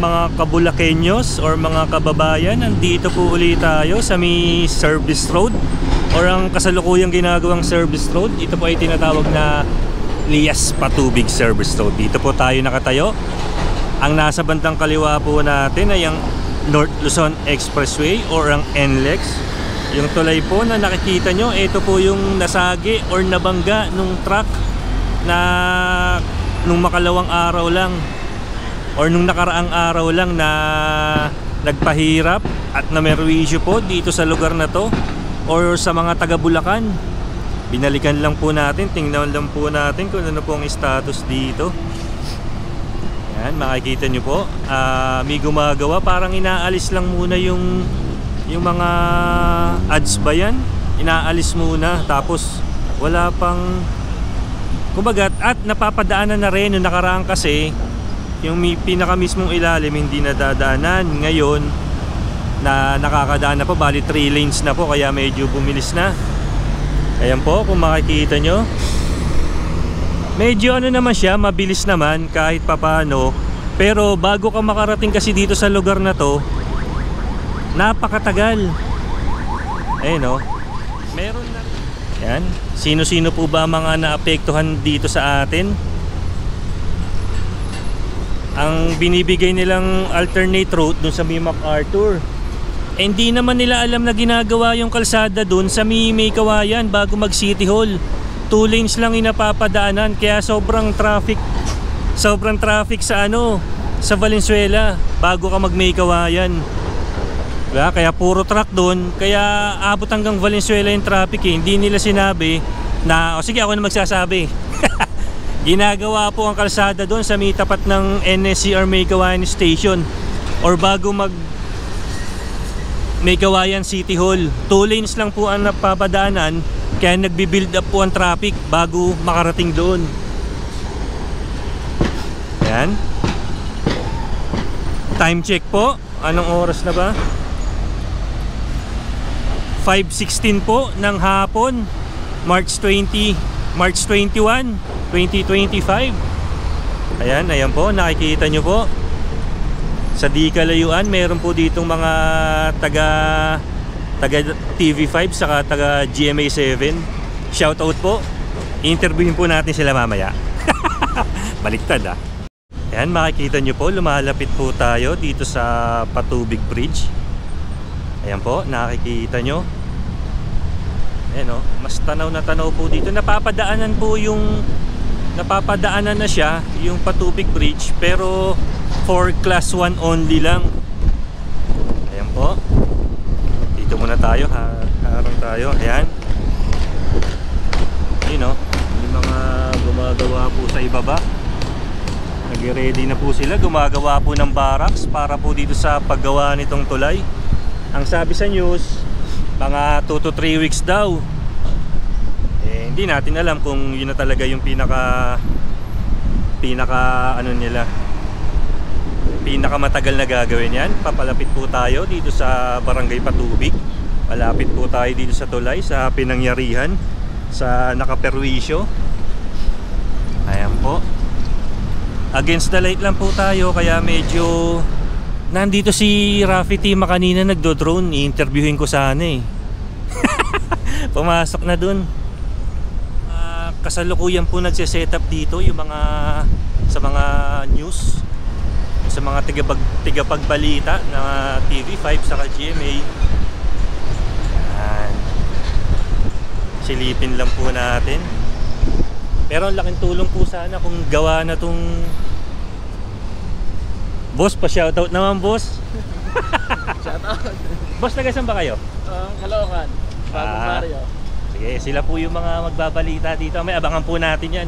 mga kabulakenyos or mga kababayan, nandito po ulit tayo sa may service road or ang kasalukuyang ginagawang service road. Ito po ay tinatawag na Lias Patubig Service Road. Dito po tayo nakatayo. Ang nasa bandang kaliwa po natin ay ang North Luzon Expressway or ang NLEX. Yung tulay po na nakikita nyo, ito po yung nasagi or nabangga nung truck na nung makalawang araw lang or nung nakaraang araw lang na nagpahirap at namerwisyo po dito sa lugar na to or sa mga taga Bulacan. Binalikan lang po natin, tingnan lang po natin kung ano po ang status dito. Yan, makikita nyo po, may gumagawa, parang inaalis lang muna yung mga ads ba yan? Inaalis muna, tapos wala pang kumbaga, at napapadaanan na rin yung nakaraan kasi yung pinaka mismong ilalim hindi nadadaanan. Ngayon na nakakadaan na po, bali 3 lanes na po, kaya medyo bumilis na. Ayan po, kung makikita nyo, medyo ano naman siya, mabilis naman kahit papano. Pero bago ka makarating kasi dito sa lugar na to, napakatagal. Ayun o, meron na. Yan, sino-sino po ba mga naapektuhan dito sa atin? Ang binibigay nilang alternate route dun sa may MacArthur, hindi naman nila alam na ginagawa yung kalsada dun sa may Kawayan bago mag City Hall. 2 lanes lang inapapadaanan, kaya sobrang traffic sa sa Valenzuela bago ka mag Kawayan. Kaya puro truck doon, kaya abot hanggang Valenzuela yung traffic eh. Hindi nila sinabi na, sige ako na magsasabi. Ginagawa po ang kalsada doon sa may tapat ng NSCR May Kawayan Station or bago mag May Kawayan City Hall. 2 lanes lang po ang napapadaanan, kaya nagbi-build up po ang traffic bago makarating doon. Yan. Time check po, anong oras na ba? 5:16 po ng hapon, March 21, 2025. Ayan po, nakikita nyo po sa di kalayuan, meron po ditong mga taga TV5 saka taga GMA7. Shoutout po, interviewin po natin sila mamaya. Baliktad ah. Ayan, makikita nyo po, lumalapit po tayo dito sa Patubig Bridge. Ayan po, nakikita nyo. Ayan o, mas tanaw na tanaw po dito. Napapadaanan na siya, yung Patubig Bridge, pero for class 1 only lang. Ayan po. Dito muna tayo, harang tayo. Ayan. Ayan o, yung mga gumagawa po sa ibaba. Nag-ready na po sila, gumagawa po ng barracks para po dito sa paggawa nitong tulay. Ang sabi sa news, mga 2 to 3 weeks daw. Hindi natin alam kung yun na talaga yung pinaka ano nila, pinaka matagal na gagawin yan. Papalapit po tayo dito sa Barangay Patubig. Malapit po tayo dito sa tulay, sa pinangyarihan, sa nakaperwisyo. Ayan po. Against the light lang po tayo, kaya medyo nandito si Rafi Tima kanina, nagdo-drone. I-interviewin ko sana eh. Pumasok na dun. Kasalukuyan po nagse-setup dito yung mga sa mga news, sa mga tigapagbalita na TV5 saka GMA. Yan. Silipin lang po natin. Pero ang laking tulong po sana kung gawa na tong boss, pa shoutout naman boss. Shoutout. Boss, taga-saan ba kayo? Caloocan, Bagong Barrio. Sige, sila po yung mga magbabalita dito. May abangan po natin yan.